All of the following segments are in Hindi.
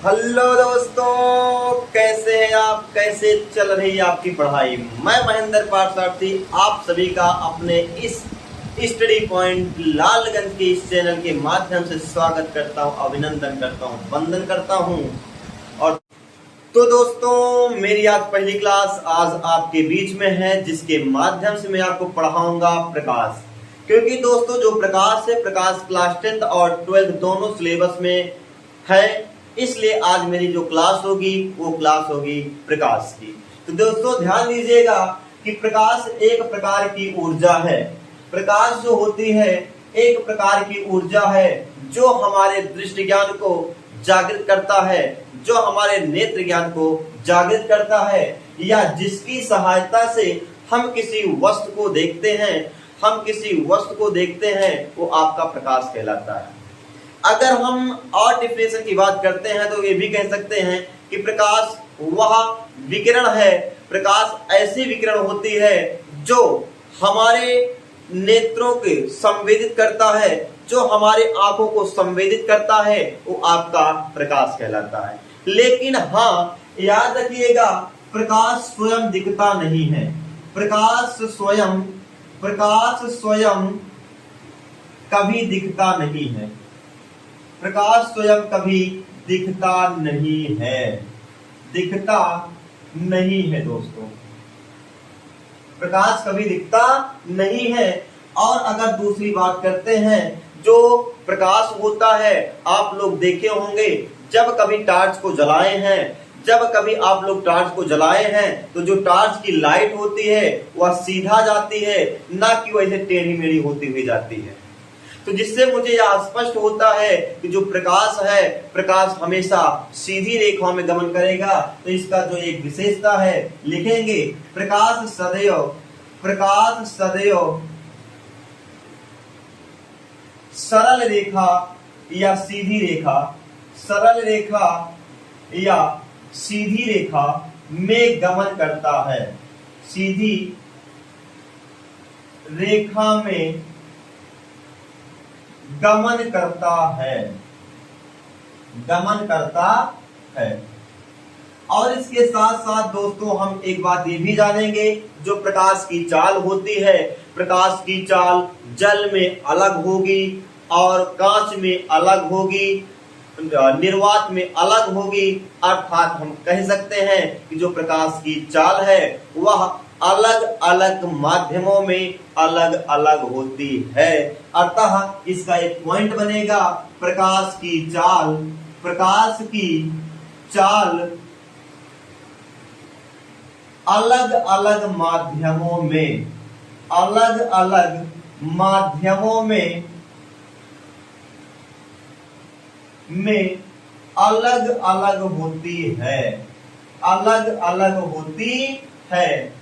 हेलो दोस्तों, कैसे हैं आप? कैसे चल रही है आपकी पढ़ाई? मैं महेंद्र पाठशार्थी आप सभी का अपने इस स्टडी पॉइंट लालगंज के इस चैनल के माध्यम से स्वागत करता हूं, अभिनंदन करता हूं, वंदन करता हूं। और तो दोस्तों, मेरी आज पहली क्लास आज आपके बीच में है, जिसके माध्यम से मैं आपको पढ़ाऊंगा प्रकाश। क्योंकि दोस्तों जो प्रकाश है, प्रकाश क्लास 10th और 12th दोनों सिलेबस में है, इसलिए आज मेरी जो क्लास होगी वो क्लास होगी प्रकाश की। तो दोस्तों ध्यान दीजिएगा कि प्रकाश एक प्रकार की ऊर्जा है। प्रकाश जो होती है एक प्रकार की ऊर्जा है जो हमारे दृष्टि ज्ञान को जागृत करता है, जो हमारे नेत्र ज्ञान को जागृत करता है, या जिसकी सहायता से हम किसी वस्तु को देखते हैं, वो आपका प्रकाश कहलाता है। अगर हम और डिफिनेशन की बात करते हैं तो ये भी कह सकते हैं कि प्रकाश वह विकिरण है, प्रकाश ऐसी विकिरण होती है जो हमारे नेत्रों के संवेदित करता है, जो हमारे आंखों को संवेदित करता है, वो आपका प्रकाश कहलाता है। लेकिन हाँ, याद रखिएगा, प्रकाश स्वयं दिखता नहीं है। प्रकाश स्वयं कभी दिखता नहीं है। प्रकाश स्वयं कभी दिखता नहीं है दोस्तों, प्रकाश कभी दिखता नहीं है। और अगर दूसरी बात करते हैं, जो प्रकाश होता है, आप लोग देखे होंगे जब कभी टॉर्च को जलाए हैं, तो जो टॉर्च की लाइट होती है वह सीधा जाती है, ना कि वैसे टेढ़ी मेढ़ी होती हुई जाती है। तो जिससे मुझे यह स्पष्ट होता है कि जो प्रकाश है, प्रकाश हमेशा सीधी रेखाओं में गमन करेगा। तो इसका जो एक विशेषता है लिखेंगे, प्रकाश सदैव सरल रेखा या सीधी रेखा में गमन करता है। सीधी रेखा में गमन करता है। और इसके साथ साथ दोस्तों हम एक बात ये भी जानेंगे, जो प्रकाश की चाल होती है, प्रकाश की चाल जल में अलग होगी और कांच में अलग होगी, निर्वात में अलग होगी। अर्थात हम कह सकते हैं कि जो प्रकाश की चाल है वह अलग अलग माध्यमों में अलग अलग होती है। अतः इसका एक पॉइंट बनेगा, प्रकाश की चाल अलग अलग माध्यमों में अलग अलग होती है।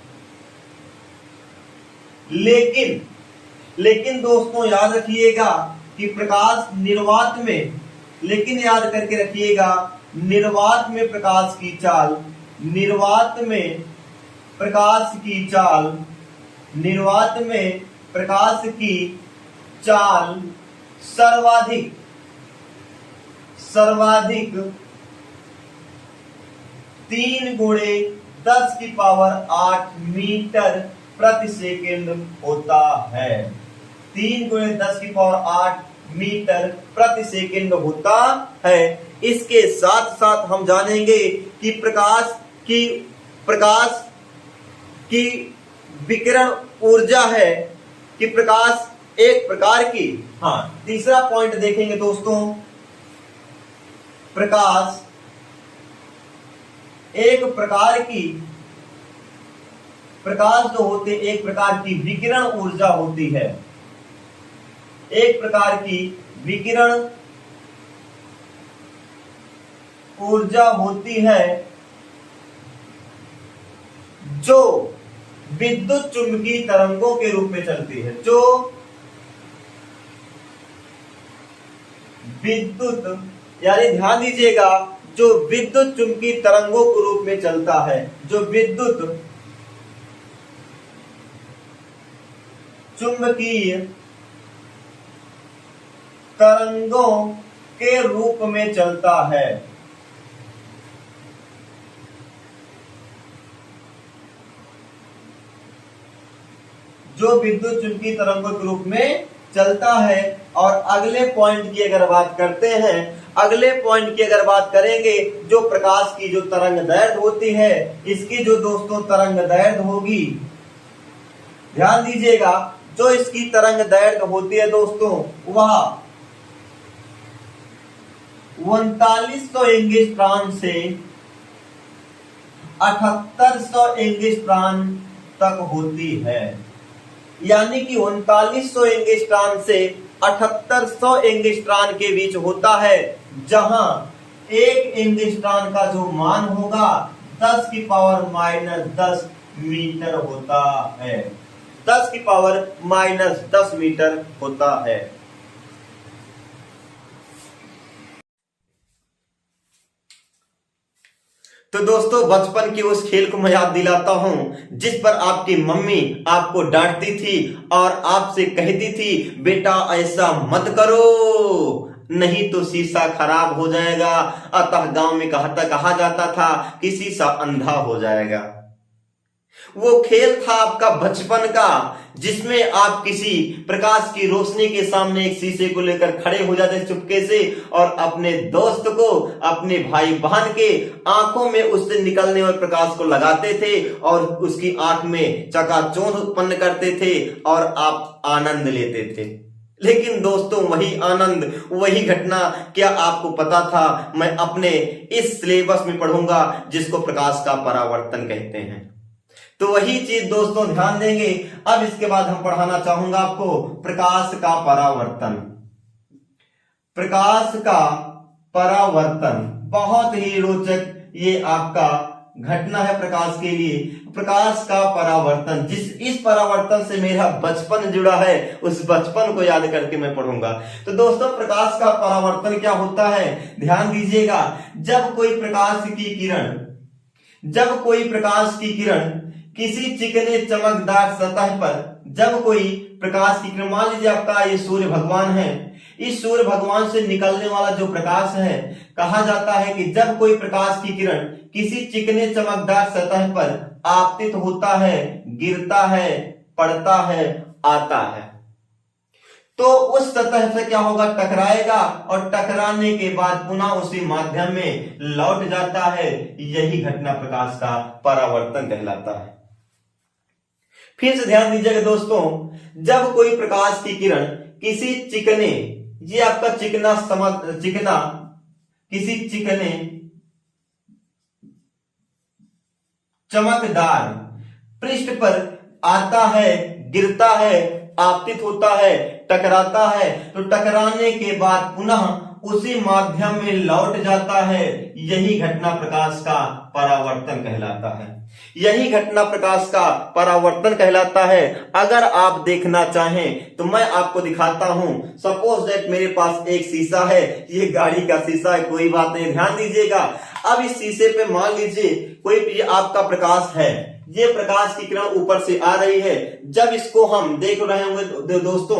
लेकिन दोस्तों याद रखिएगा कि प्रकाश निर्वात में, याद करके रखिएगा, निर्वात में प्रकाश की चाल सर्वाधिक 3×10⁸ मीटर प्रति सेकंड होता है। 3×10⁸ मीटर प्रति सेकंड होता है। इसके साथ साथ हम जानेंगे कि प्रकाश की विकिरण ऊर्जा है, कि प्रकाश एक प्रकार की, तीसरा पॉइंट देखेंगे दोस्तों, प्रकाश जो होते एक प्रकार की विकिरण ऊर्जा होती है, एक प्रकार की विकिरण ऊर्जा होती है जो विद्युत चुंबकीय तरंगों के रूप में चलती है, यानी ध्यान दीजिएगा, जो विद्युत चुंबकीय तरंगों के रूप में चलता है, जो विद्युत चुंबकीय तरंगों के रूप में चलता है, जो विद्युत चुंबकीय तरंगों के रूप में चलता है। और अगले पॉइंट की अगर बात करते हैं, अगले पॉइंट की अगर बात करेंगे, जो प्रकाश की जो तरंग दैर्घ्य होती है, इसकी जो दोस्तों तरंग दैर्घ्य होगी, ध्यान दीजिएगा, जो इसकी तरंग दैर्घ्य होती है दोस्तों, वह 3900 एंगस्ट्रॉम से 7800 एंगस्ट्रॉम तक होती है। यानी कि 3900 एंगस्ट्रॉम से 7800 एंगस्ट्रॉम के बीच होता है, जहां एक एंगस्ट्रॉम का जो मान होगा 10 की पावर माइनस 10 मीटर होता है। 10 की पावर माइनस 10 मीटर होता है। तो दोस्तों, बचपन के उस खेल को मैं याद दिलाता हूं जिस पर आपकी मम्मी आपको डांटती थी और आपसे कहती थी, बेटा ऐसा मत करो, नहीं तो शीशा खराब हो जाएगा। अतः गांव में कहा जाता था कि शीशा अंधा हो जाएगा। वो खेल था आपका बचपन का, जिसमें आप किसी प्रकाश की रोशनी के सामने एक शीशे को लेकर खड़े हो जाते चुपके से और अपने दोस्त को, अपने भाई बहन के आंखों में उससे निकलने वाले प्रकाश को लगाते थे और उसकी आंख में चकाचौंध उत्पन्न करते थे और आप आनंद लेते थे। लेकिन दोस्तों, वही आनंद, वही घटना क्या आपको पता था? मैं अपने इस सिलेबस में पढ़ूंगा जिसको प्रकाश का परावर्तन कहते हैं। तो वही चीज दोस्तों ध्यान देंगे। अब इसके बाद हम पढ़ाना चाहूंगा आपको प्रकाश का परावर्तन। प्रकाश का परावर्तन बहुत ही रोचक ये आपका घटना है प्रकाश के लिए। प्रकाश का परावर्तन, इस परावर्तन से मेरा बचपन जुड़ा है, उस बचपन को याद करके मैं पढ़ूंगा। तो दोस्तों, प्रकाश का परावर्तन क्या होता है? ध्यान दीजिएगा। जब कोई प्रकाश की किरण किसी चिकने चमकदार सतह पर, जब कोई प्रकाश की किरण, मान लीजिए आपका ये सूर्य भगवान है, इस सूर्य भगवान से निकलने वाला जो प्रकाश है, कहा जाता है कि जब कोई प्रकाश की किरण किसी चिकने चमकदार सतह पर आपतित होता है, गिरता है, पड़ता है, आता है, तो उस सतह से क्या होगा? टकराएगा और टकराने के बाद पुनः उसी माध्यम में लौट जाता है। यही घटना प्रकाश का परावर्तन कहलाता है। फिर से ध्यान दीजिएगा दोस्तों, जब कोई प्रकाश की किरण किसी चिकने, ये आपका किसी चिकने चमकदार पृष्ठ पर आता है, गिरता है, आपतित होता है, टकराता है, तो टकराने के बाद पुनः उसी माध्यम में लौट जाता है। यही घटना प्रकाश का परावर्तन कहलाता है। यही घटना प्रकाश का परावर्तन कहलाता है। अगर आप देखना चाहें तो मैं आपको दिखाता हूं। सपोज दैट मेरे पास एक शीशा है, ये गाड़ी का शीशा है, कोई बात नहीं, ध्यान दीजिएगा। अब इस शीशे पे मान लीजिए कोई भी आपका प्रकाश है, ये प्रकाश की किरण ऊपर से आ रही है। जब इसको हम देख रहे होंगे दोस्तों,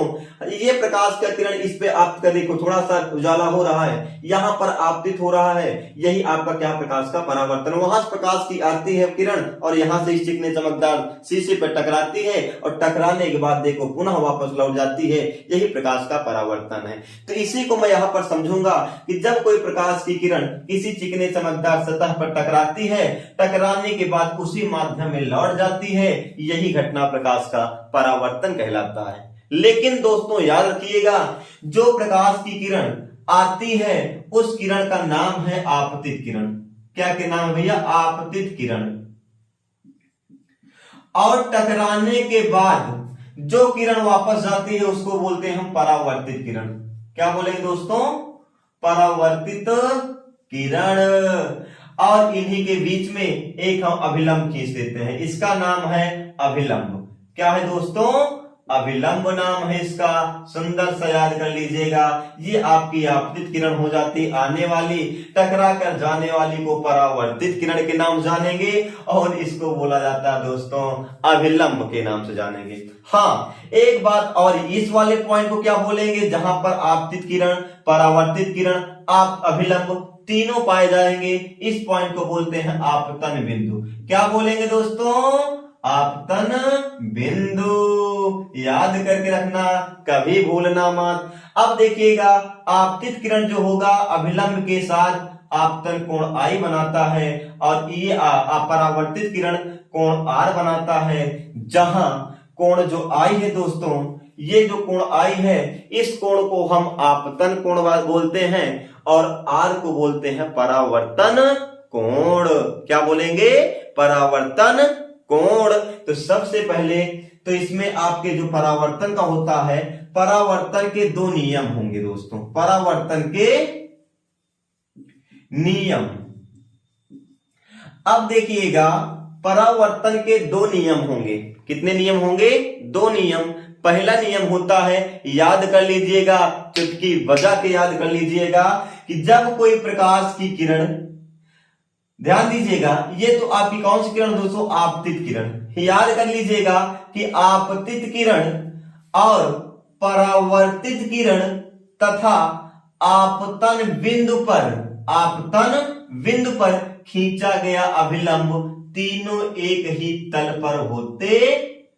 ये प्रकाश का किरण इस पे आपका देखो थोड़ा सा उजाला हो रहा है, यहाँ पर आपतित हो रहा है। यही आपका क्या? प्रकाश का परावर्तन। वहां से प्रकाश की आती है किरण और यहाँ से इस चिकने चमकदार शीशे पर टकराती है और टकराने के बाद देखो पुनः वापस लौट जाती है। यही प्रकाश का परावर्तन है। तो इसी को मैं यहाँ पर समझूंगा कि जब कोई प्रकाश की किरण किसी चिकने चमकदार सतह पर टकराती है, टकराने के बाद उसी माध्यम में लौट जाती है, यही घटना प्रकाश का परावर्तन कहलाता है। लेकिन दोस्तों याद रखिएगा, जो प्रकाश की किरण आती है उस किरण का नाम है आपतित किरण। क्या के नाम है भैया? आपतित किरण। और टकराने के बाद जो किरण वापस जाती है उसको बोलते हैं हम परावर्तित किरण। क्या बोलेंगे दोस्तों? परावर्तित किरण। और इन्हीं के बीच में एक हम अभिलंब खींच देते हैं, इसका नाम है अभिलंब। क्या है दोस्तों? अभिलंब नाम है इसका। सुंदर सा याद कर लीजिएगा। ये आपकी आपतित किरण हो जाती, आने वाली, टकरा कर जाने वाली को परावर्तित किरण के नाम जानेंगे और इसको बोला जाता है दोस्तों अभिलंब के नाम से जानेंगे। हाँ, एक बात और, इस वाले पॉइंट को क्या बोलेंगे? जहां पर आपतित किरण, परावर्तित किरण, आप अभिलंब तीनों पाए जाएंगे, इस पॉइंट को बोलते हैं आपतन बिंदु। क्या बोलेंगे दोस्तों? आपतन बिंदु। याद करके रखना, कभी भूलना मत। अब देखिएगा, आपतित किरण जो होगा अभिलंब के साथ आपतन कोण आई बनाता है और ये परावर्तित किरण कोण आर बनाता है। जहां कोण जो आई है दोस्तों, ये जो कोण आई है, इस कोण को हम आपतन कोण बोलते हैं और आर को बोलते हैं परावर्तन कोण। क्या बोलेंगे? परावर्तन कोण। तो सबसे पहले तो इसमें आपके जो परावर्तन का होता है, परावर्तन के दो नियम होंगे दोस्तों, परावर्तन के नियम। अब देखिएगा, परावर्तन के दो नियम होंगे। कितने नियम होंगे? दो नियम। पहला नियम होता है, याद कर लीजिएगा, चुटकी बजा के याद कर लीजिएगा, कि जब कोई प्रकाश की किरण, ध्यान दीजिएगा, ये तो आपकी कौन सी किरण दोस्तों? आपतित किरण। याद कर लीजिएगा कि आपतित किरण और परावर्तित किरण तथा आपतन बिंदु पर खींचा गया अभिलंब तीनों एक ही तल पर होते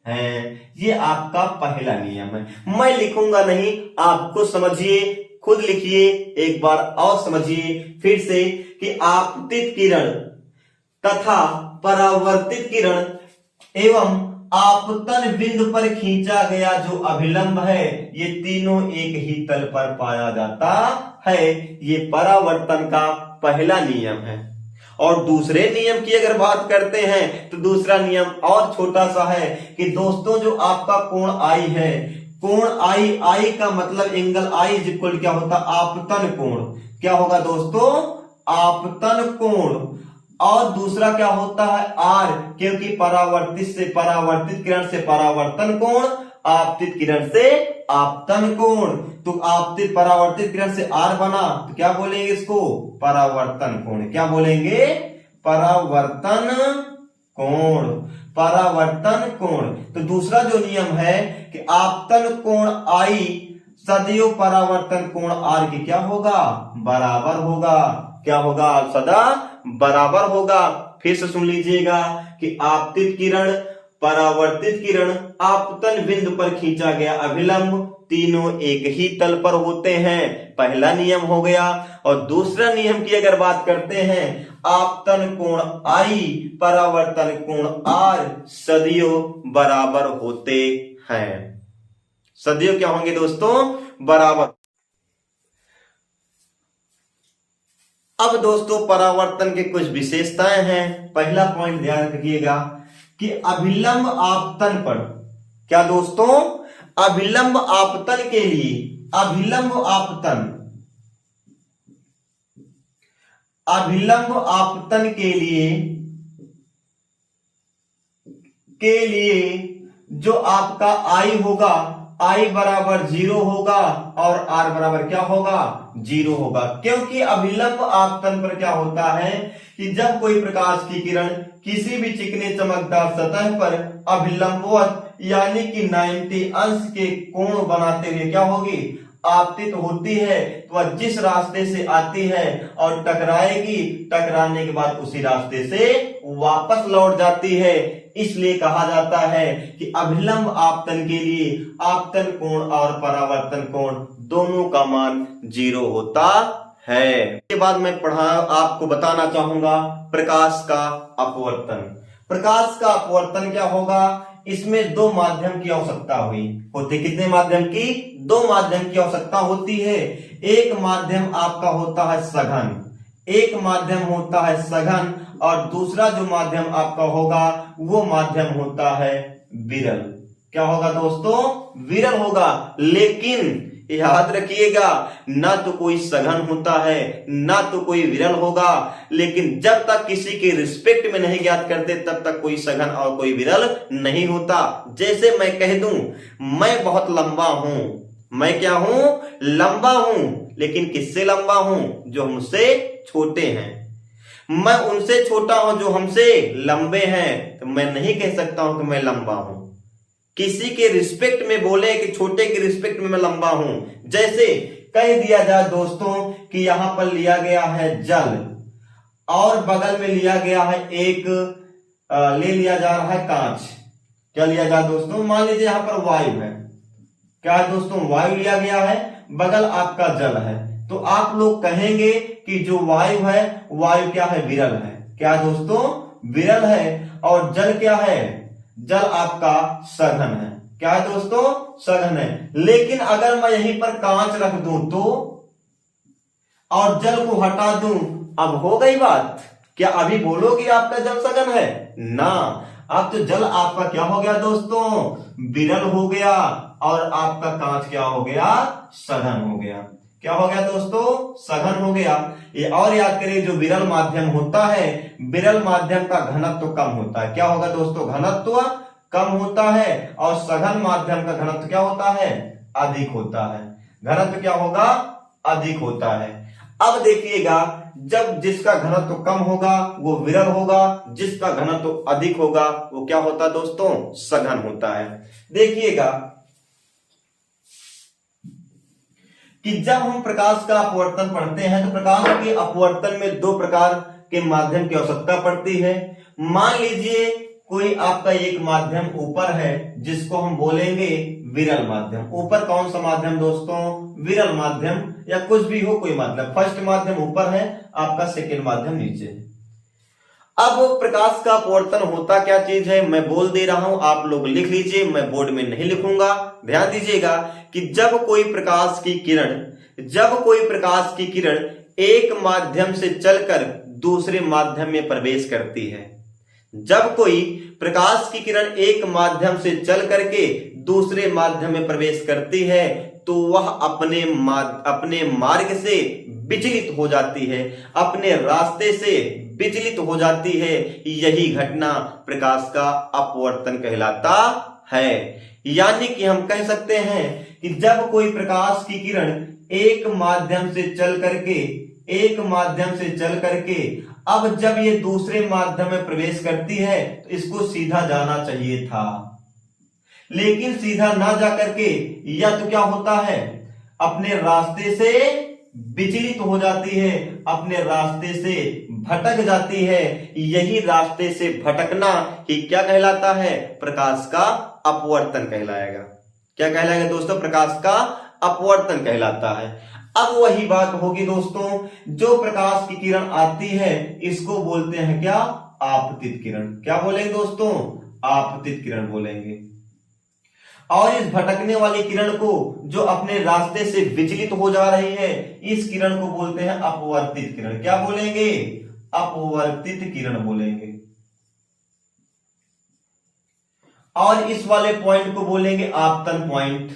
हैं। ये आपका पहला नियम है। मैं लिखूंगा नहीं, आपको समझिए, खुद लिखिए, एक बार और समझिए फिर से, कि आपतित किरण तथा परावर्तित किरण एवं आपतन बिंदु पर खींचा गया जो अभिलंब है, ये तीनों एक ही तल पर पाया जाता है। ये परावर्तन का पहला नियम है। और दूसरे नियम की अगर बात करते हैं तो दूसरा नियम और छोटा सा है, कि दोस्तों जो आपका कोण आई है, कोण आई का मतलब एंगल आई इज इक्वल क्या होता? आपतन कोण। क्या होगा दोस्तों? आपतन कोण। और दूसरा क्या होता है? आर, क्योंकि परावर्तित किरण से परावर्तन कोण, आपतित किरण से आपतन कोण। तो आपतित परावर्तित किरण से आर बना, तो क्या बोलेंगे इसको? परावर्तन कोण। क्या बोलेंगे? परावर्तन कोण। परावर्तन कोण। तो दूसरा जो नियम है कि आपतन कोण आई सदैव परावर्तन कोण आर की क्या होगा? बराबर होगा। क्या होगा? सदा बराबर होगा। फिर से सुन लीजिएगा कि आपतित किरण, परावर्तित किरण, आपतन बिंदु पर खींचा गया अभिलंब तीनों एक ही तल पर होते हैं। पहला नियम हो गया। और दूसरा नियम की अगर बात करते हैं, आपतन कोण आई, परावर्तन कोण आर सदैव बराबर होते हैं। सदैव क्या होंगे दोस्तों? बराबर। अब दोस्तों परावर्तन के कुछ विशेषताएं हैं। पहला पॉइंट ध्यान रखिएगा कि अभिलंब आपतन पर, क्या दोस्तों? अभिलंब आपतन के लिए, अभिलंब आपतन के लिए जो आपका आई होगा, आई बराबर 0 होगा और आर बराबर क्या होगा? 0 होगा। क्योंकि अभिलंब आपतन पर क्या होता है कि जब कोई प्रकाश की किरण किसी भी चिकने चमकदार सतह पर अभिलंबवत यानी कि 90 अंश के कोण बनाते हुए क्या होगी? आपतित होती है, तो वह जिस रास्ते से आती है और टकराएगी, टकराने के बाद उसी रास्ते से वापस लौट जाती है। इसलिए कहा जाता है कि अभिलंब आपतन के लिए आपतन कोण और परावर्तन कोण दोनों का मान 0 होता है। इसके बाद मैं आपको बताना चाहूंगा प्रकाश का अपवर्तन। प्रकाश का अपवर्तन क्या होगा? इसमें दो माध्यम की आवश्यकता होती। कितने माध्यम की? दो माध्यम की आवश्यकता होती है। एक माध्यम आपका होता है सघन, एक माध्यम होता है सघन और दूसरा जो माध्यम आपका होगा वो माध्यम होता है विरल। क्या होगा दोस्तों? विरल होगा। लेकिन याद रखिएगा, ना तो कोई सघन होता है ना तो कोई विरल होगा। लेकिन जब तक किसी के रिस्पेक्ट में नहीं ज्ञात करते तब तक कोई सघन और कोई विरल नहीं होता। जैसे मैं कह दूं मैं बहुत लंबा हूं, मैं क्या हूं? लंबा हूं। लेकिन किससे लंबा हूं? जो हमसे छोटे हैं। मैं उनसे छोटा हूं जो हमसे लंबे हैं, तो मैं नहीं कह सकता हूं कि मैं लंबा हूं। किसी के रिस्पेक्ट में बोले कि छोटे के रिस्पेक्ट में मैं लंबा हूं। जैसे कह दिया जाए दोस्तों कि यहां पर लिया गया है जल और बगल में लिया गया है एक ले लिया जा रहा है कांच। क्या लिया जा दोस्तों, मान लीजिए यहां पर वायु है, क्या है दोस्तों, वायु लिया गया है, बगल आपका जल है, तो आप लोग कहेंगे कि जो वायु है, वायु क्या है, विरल है। क्या दोस्तों, विरल है। और जल क्या है, जल आपका सघन है। क्या है दोस्तों, सघन है। लेकिन अगर मैं यहीं पर कांच रख दूं तो, और जल को हटा दूं, अब हो गई बात। क्या अभी बोलोगे आपका जल सघन है ना, अब तो जल आपका क्या हो गया दोस्तों, विरल हो गया, और आपका कांच क्या हो गया, सघन हो गया। क्या हो गया दोस्तों, सघन हो गया। ये और याद करिए, जो विरल माध्यम होता है, विरल माध्यम का घनत्व कम होता है। क्या होगा दोस्तों, घनत्व कम होता है, और सघन माध्यम का घनत्व क्या होता है, अधिक होता है। घनत्व क्या होगा, अधिक होता है। अब देखिएगा, जब जिसका घनत्व कम होगा वो विरल होगा, जिसका घनत्व अधिक होगा वो क्या होता है दोस्तों, सघन होता है। देखिएगा कि जब हम प्रकाश का अपवर्तन पढ़ते हैं तो प्रकाश के अपवर्तन में दो प्रकार के माध्यम की आवश्यकता पड़ती है। मान लीजिए कोई आपका एक माध्यम ऊपर है जिसको हम बोलेंगे विरल माध्यम। ऊपर कौन सा माध्यम दोस्तों, विरल माध्यम, या कुछ भी हो कोई माध्यम। फर्स्ट माध्यम ऊपर है, आपका सेकंड माध्यम नीचे है। अब प्रकाश का अपवर्तन होता क्या चीज है, मैं बोल दे रहा हूं, आप लोग लिख लीजिए, मैं बोर्ड में नहीं लिखूंगा। ध्यान दीजिएगा कि जब कोई प्रकाश की किरण एक माध्यम से चलकर दूसरे माध्यम में प्रवेश करती है, जब कोई प्रकाश की किरण एक माध्यम से चल करके दूसरे माध्यम में प्रवेश करती है तो वह अपने मार्ग से विचलित हो जाती है, अपने रास्ते से विचलित हो जाती है। यही घटना प्रकाश का अपवर्तन कहलाता है। यानी कि हम कह सकते हैं कि जब कोई प्रकाश की किरण एक माध्यम से चल करके अब जब ये दूसरे माध्यम में प्रवेश करती है तो इसको सीधा जाना चाहिए था, लेकिन सीधा ना जा करके या तो क्या होता है, अपने रास्ते से विचलित हो जाती है, अपने रास्ते से भटक जाती है। यही रास्ते से भटकना ही क्या कहलाता है, प्रकाश का अपवर्तन कहलाएगा। क्या कहलाएगा दोस्तों, प्रकाश का अपवर्तन कहलाता है। अब वही बात होगी दोस्तों, जो प्रकाश की किरण आती है इसको बोलते हैं क्या, आपतित किरण। क्या बोलेंगे दोस्तों, आपतित किरण बोलेंगे। और इस भटकने वाली किरण को, जो अपने रास्ते से विचलित हो जा रही है, इस किरण को बोलते हैं अपवर्तित किरण। क्या बोलेंगे, अपवर्तित किरण बोलेंगे। और इस वाले पॉइंट को बोलेंगे आपतन पॉइंट,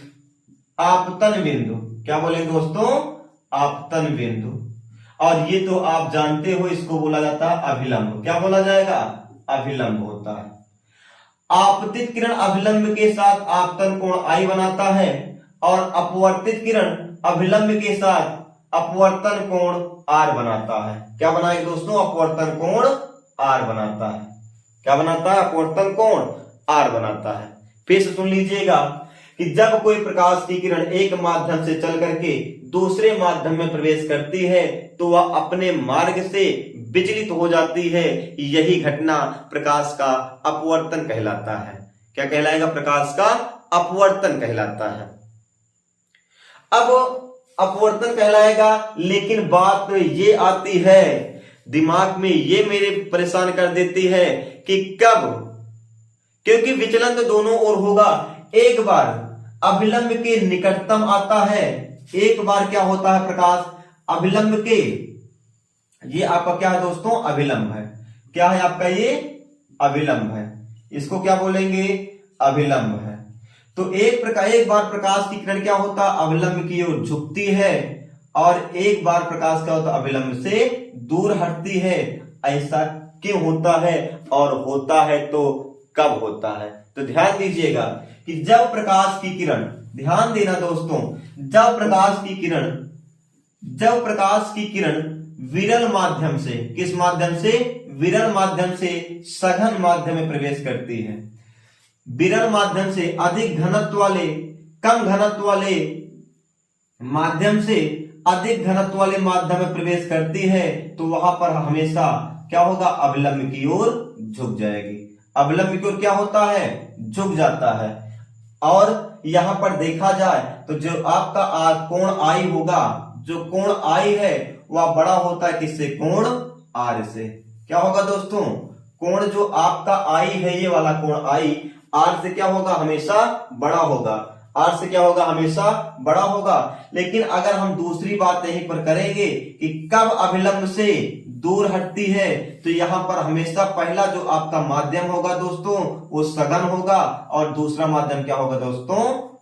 आपतन बिंदु। क्या बोलेंगे दोस्तों, आपतन बिंदु। और ये तो आप जानते हो, इसको बोला जाता है अभिलंब। क्या बोला जाएगा, अभिलंब होता है। आपतित किरण अभिलंब के साथ आपतन कोण I बनाता है, और अपवर्तित किरण अभिलंब के साथ अपवर्तन कोण R बनाता है। क्या बनाएगा दोस्तों, अपवर्तन कोण R बनाता है। क्या बनाता है, अपवर्तन कोण R बनाता है। फिर से सुन लीजिएगा कि जब कोई प्रकाश की किरण एक माध्यम से चल करके दूसरे माध्यम में प्रवेश करती है तो वह अपने मार्ग से विचलित हो जाती है। यही घटना प्रकाश का अपवर्तन कहलाता है। क्या कहलाएगा, प्रकाश का अपवर्तन कहलाता है। अब अपवर्तन कहलाएगा, लेकिन बात ये आती है दिमाग में, ये मेरे परेशान कर देती है कि कब, क्योंकि विचलन तो दोनों ओर होगा। एक बार अभिलंब के निकटतम आता है, एक बार क्या होता है, प्रकाश अभिलंब के, ये आपका क्या है दोस्तों, अभिलंब है। क्या है आपका, ये अभिलंब है, इसको क्या बोलेंगे, अभिलंब है। तो एक बार प्रकाश की किरण क्या होता है, अभिलंब की ओर झुकती है, और एक बार प्रकाश क्या होता है, अभिलंब से दूर हटती है। ऐसा क्यों होता है, और होता है तो कब होता है? तो ध्यान दीजिएगा कि जब प्रकाश की किरण, ध्यान देना दोस्तों, जब प्रकाश की किरण विरल माध्यम से, किस माध्यम से, विरल माध्यम से सघन माध्यम में प्रवेश करती है, विरल माध्यम से अधिक घनत्व वाले, कम घनत्व वाले माध्यम से अधिक घनत्व वाले माध्यम में प्रवेश करती है तो वहां पर हमेशा क्या होगा, अभिलंब की ओर झुक जाएगी। अभिलंब की ओर क्या होता है, झुक जाता है। और यहां पर देखा जाए तो जो आपका कोण आई होगा, जो कोण आई है वह बड़ा होता है किससे, कोण आर से। क्या होगा दोस्तों, कोण जो आपका आई है, ये वाला कोण आई आर से क्या होगा, हमेशा बड़ा होगा। आर से क्या होगा, हमेशा बड़ा होगा। लेकिन अगर हम दूसरी बात यहीं पर करेंगे कि कब अभिलंब से दूर हटती है, तो यहां पर हमेशा पहला जो आपका माध्यम होगा दोस्तों वो सघन होगा और दूसरा माध्यम क्या होगा दोस्तों,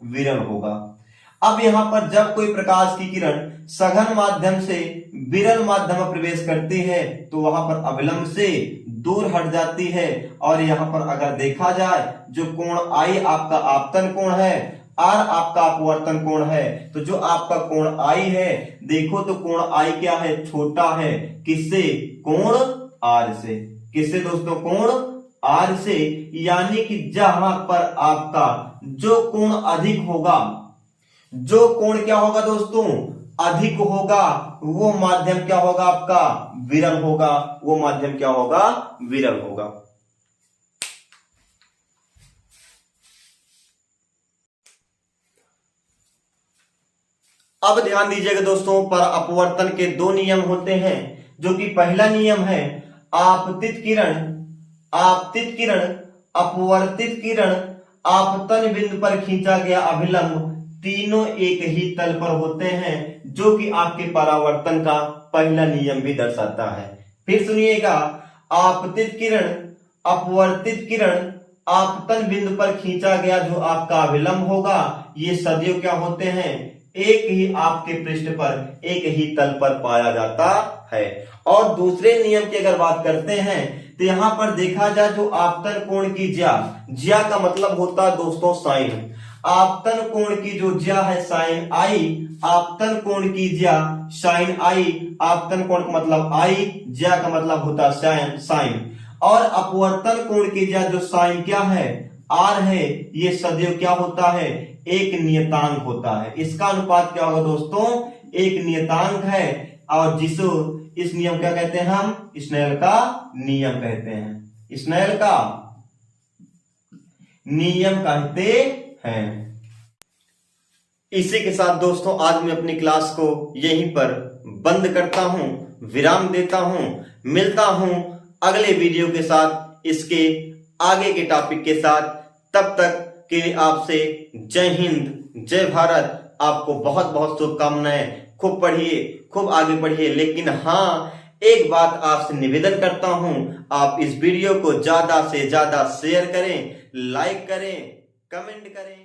विरल होगा। अब यहां पर जब कोई प्रकाश की किरण सघन माध्यम से विरल माध्यम में प्रवेश करती है तो वहां पर अभिलंब से दूर हट जाती है। और यहां पर अगर देखा जाए जो कोण आई आपका आपतन कोण है, आर आपका अपवर्तन कोण है, तो जो आपका कोण आई है, देखो तो कोण आई क्या है, छोटा है किससे, कोण आर से। किससे दोस्तों, कोण आर से। यानी कि जहां पर आपका जो कोण अधिक होगा, जो कोण क्या होगा दोस्तों, अधिक होगा, वो माध्यम क्या होगा आपका, विरल होगा। वो माध्यम क्या होगा, विरल होगा। अब ध्यान दीजिएगा दोस्तों, पर अपवर्तन के दो नियम होते हैं, जो कि पहला नियम है आपतित किरण, आपतित किरण, अपवर्तित किरण, आपतन बिंदु पर खींचा गया अभिलंब, तीनों एक ही तल पर होते हैं, जो कि आपके परावर्तन का पहला नियम भी दर्शाता है। फिर सुनिएगा, आपतित किरण, अपवर्तित किरण, आपतन बिंदु पर खींचा गया जो आपका अभिलंब होगा, ये सदैव क्या होते हैं, एक ही आपके पृष्ठ पर, एक ही तल पर पाया जाता है। और दूसरे नियम की अगर बात करते हैं तो यहां पर देखा जाए जो आपतन कोण की ज्या, ज्या का मतलब होता है दोस्तों साइन। आपतन कोण की जो ज्या है साइन आई, आपतन कोण की ज्या साइन आई, आपतन कोण का मतलब आई, ज्या का मतलब होता है साइन। और अपवर्तन कोण की ज्या जो साइन क्या है, आर है, ये सदैव क्या होता है, एक नियतांक होता है। इसका अनुपात क्या होगा दोस्तों, एक नियतांक है। और जिसको इस नियम क्या कहते हैं, हम स्नेल का नियम कहते हैं, स्नेल का नियम कहते हैं। इसी के साथ दोस्तों आज मैं अपनी क्लास को यहीं पर बंद करता हूं, विराम देता हूं। मिलता हूं अगले वीडियो के साथ, इसके आगे के टॉपिक के साथ। तब तक के लिए आपसे जय हिंद, जय भारत। आपको बहुत बहुत शुभकामनाएं। खूब पढ़िए, खूब आगे बढ़िए। लेकिन हाँ, एक बात आपसे निवेदन करता हूं, आप इस वीडियो को ज्यादा से ज्यादा शेयर करें, लाइक करें, कमेंट करें।